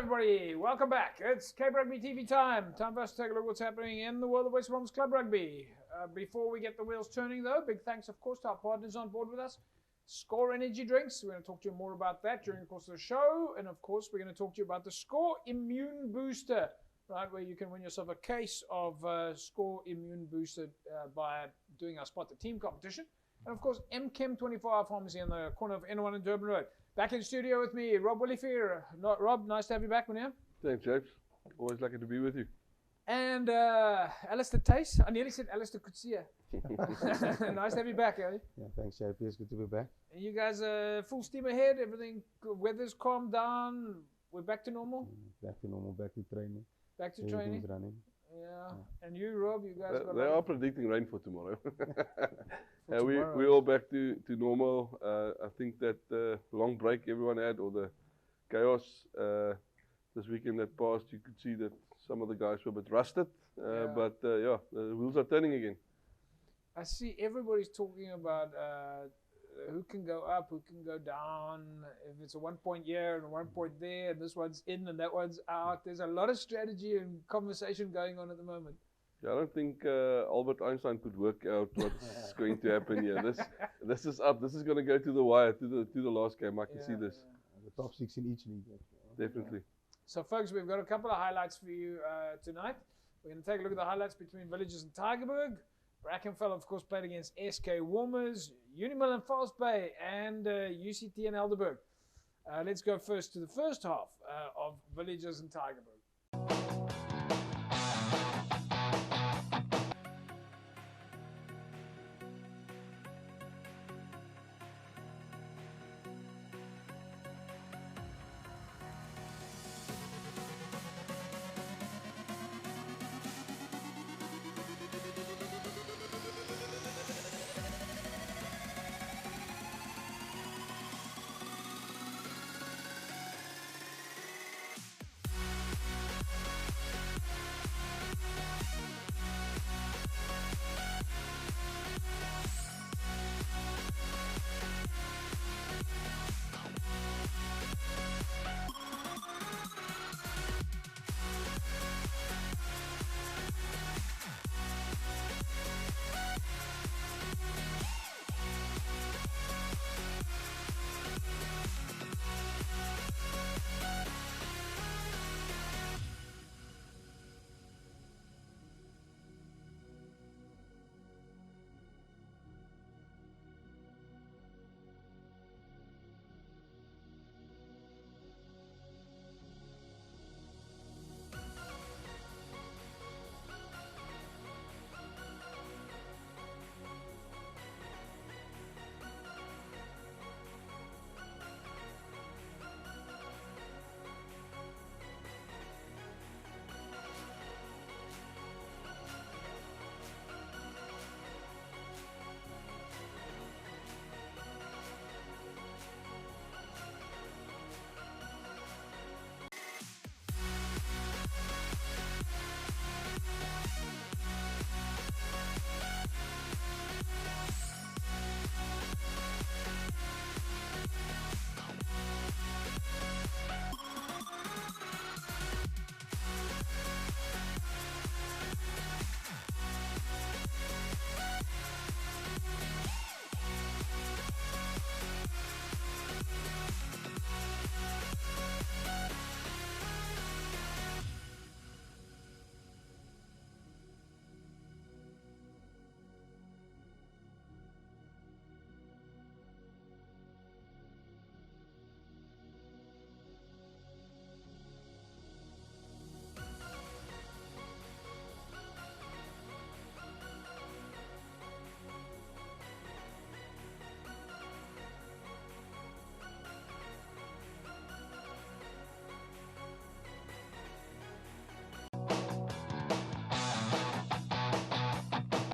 everybody, welcome back. It's Cape Rugby TV time. Time for us to take a look at what's happening in the world of West Bromwich Club Rugby. Before we get the wheels turning though, big thanks of course to our partners on board with us. Score Energy Drinks, we're going to talk to you more about that during the course of the show. And of course, we're going to talk to you about the Score Immune Booster, right, where you can win yourself a case of Score Immune Booster by doing our Spot the Team competition. And of course, MChem 24-hour pharmacy on the corner of N1 and Durban Road. Back in the studio with me, Rob Oliver. Rob, nice to have you back, man. Thanks, James. Always lucky to be with you. And Alastair Tace. I nearly said Alastair Kutsia. Nice to have you back, eh? Yeah, thanks, JP. It's good to be back. And you guys full steam ahead. Everything, weather's calmed down. We're back to normal. Back to normal. Back to training. Back to training. Running. Yeah. And you, Rob, you guys got. They are predicting rain for tomorrow. Tomorrow. We're all back to normal. I think that long break everyone had, or the chaos this weekend that passed, you could see that some of the guys were a bit rusted. But yeah, the wheels are turning again. I see everybody's talking about who can go up, who can go down, if it's a 1 point here and a 1 point there, and this one's in and that one's out. There's a lot of strategy and conversation going on at the moment. Yeah, I don't think Albert Einstein could work out what's going to happen here. This is up. This is going to go to the wire, to the last game. I can see this. The top 6 in each league. Definitely. So, folks, we've got a couple of highlights for you tonight. We're going to take a look at the highlights between Villagers and Tygerberg. Brackenfell, of course, played against SK Warmers, Unimill and False Bay, and UCT and Helderberg. Let's go first to the first half of Villagers and Tygerberg.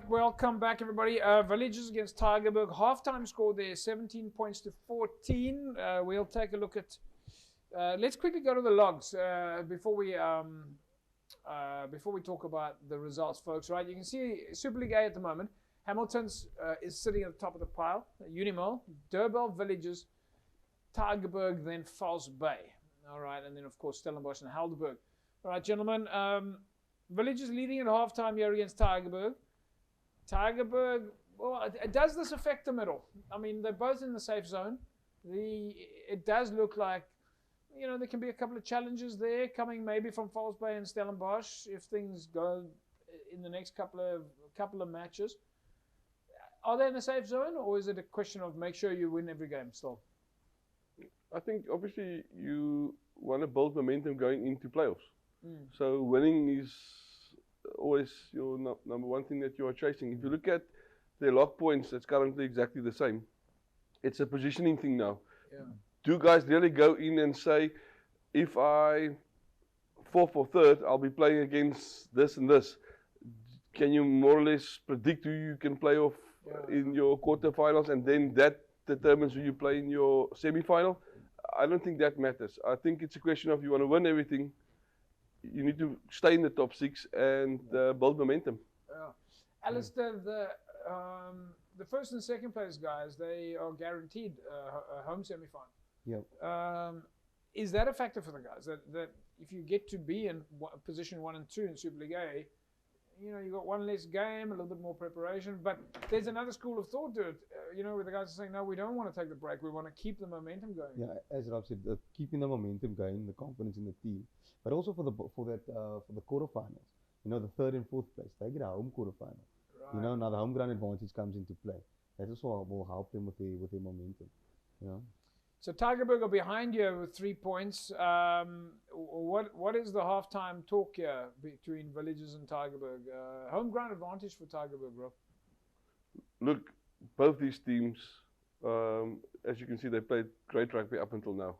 Welcome back, everybody. Villagers against Tygerberg. Halftime score there, 17 points to 14. We'll take a look at. Let's quickly go to the logs before we talk about the results, folks. Right, you can see Super League A at the moment. Hamilton's is sitting at the top of the pile. Unimill, Durban, Villagers, Tygerberg, then False Bay. All right, and then of course Stellenbosch and Helderberg. All right, gentlemen. Villagers leading at halftime here against Tygerberg. Tygerberg, well, does this affect them at all? I mean, they're both in the safe zone. It does look like, you know, there can be a couple of challenges there coming maybe from False Bay and Stellenbosch if things go in the next couple of matches. Are they in the safe zone, or is it a question of make sure you win every game still? I think obviously you want to build momentum going into playoffs. So winning is always your number one thing that you are chasing. If you look at their lock points, it's currently exactly the same. It's a positioning thing now. Yeah. Do guys really go in and say, if I fourth or third, I'll be playing against this and this? Can you more or less predict who you can play off in your quarterfinals, and then that determines who you play in your semi-final? I don't think that matters. I think it's a question of you want to win everything. You need to stay in the top 6 and build momentum. Alastair, the first and second place guys, they are guaranteed a home semi-final. Yep. Is that a factor for the guys? That if you get to be in position 1 and 2 in Super League A, you know, you got one less game, a little bit more preparation. But there's another school of thought to it, you know, where the guys are saying, no, we don't want to take the break. We want to keep the momentum going. Yeah, as Rob said, keeping the momentum going, the confidence in the team, but also for the quarterfinals. You know, the third and fourth place, they get a home quarterfinal. Right. You know, now the home ground advantage comes into play. That also will help them with their momentum. You know. So Tygerberg are behind you with 3 points. What is the halftime talk here between Villagers and Tygerberg? Home ground advantage for Tygerberg, Rob. Look, both these teams, as you can see, they played great rugby up until now.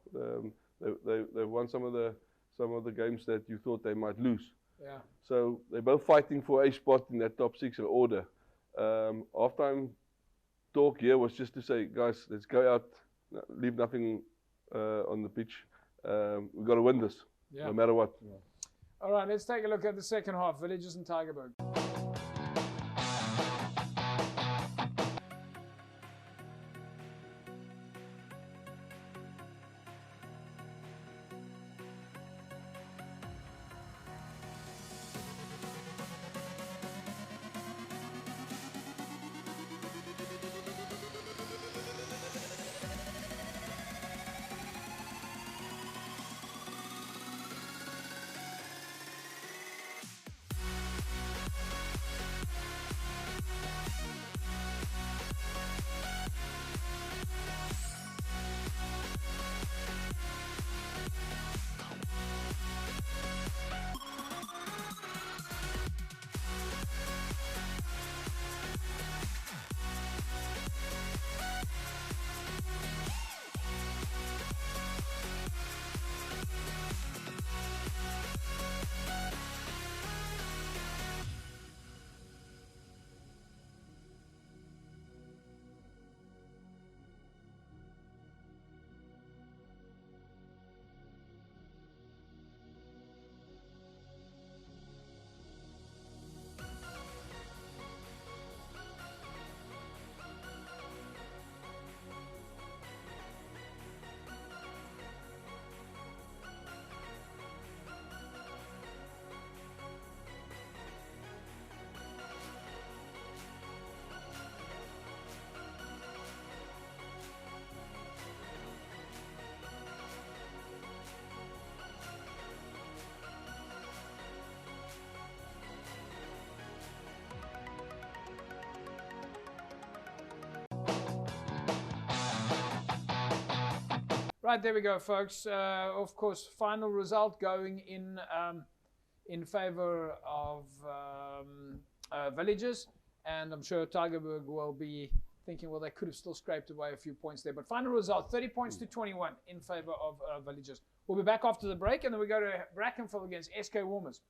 They won some of the games that you thought they might lose. Yeah. So they're both fighting for a spot in that top 6 in order. Halftime talk here was just to say, guys, let's go out. Leave nothing on the pitch. We've got to win this, no matter what. Yeah. All right, let's take a look at the second half, Villagers and Tygerberg. Right, there we go, folks. Of course, final result going in favor of Villagers, and I'm sure Tygerberg will be thinking, well, they could have still scraped away a few points there. But final result, 30 points to 21 in favor of Villagers. We'll be back after the break, and then we go to Brackenfell against SK Warmers.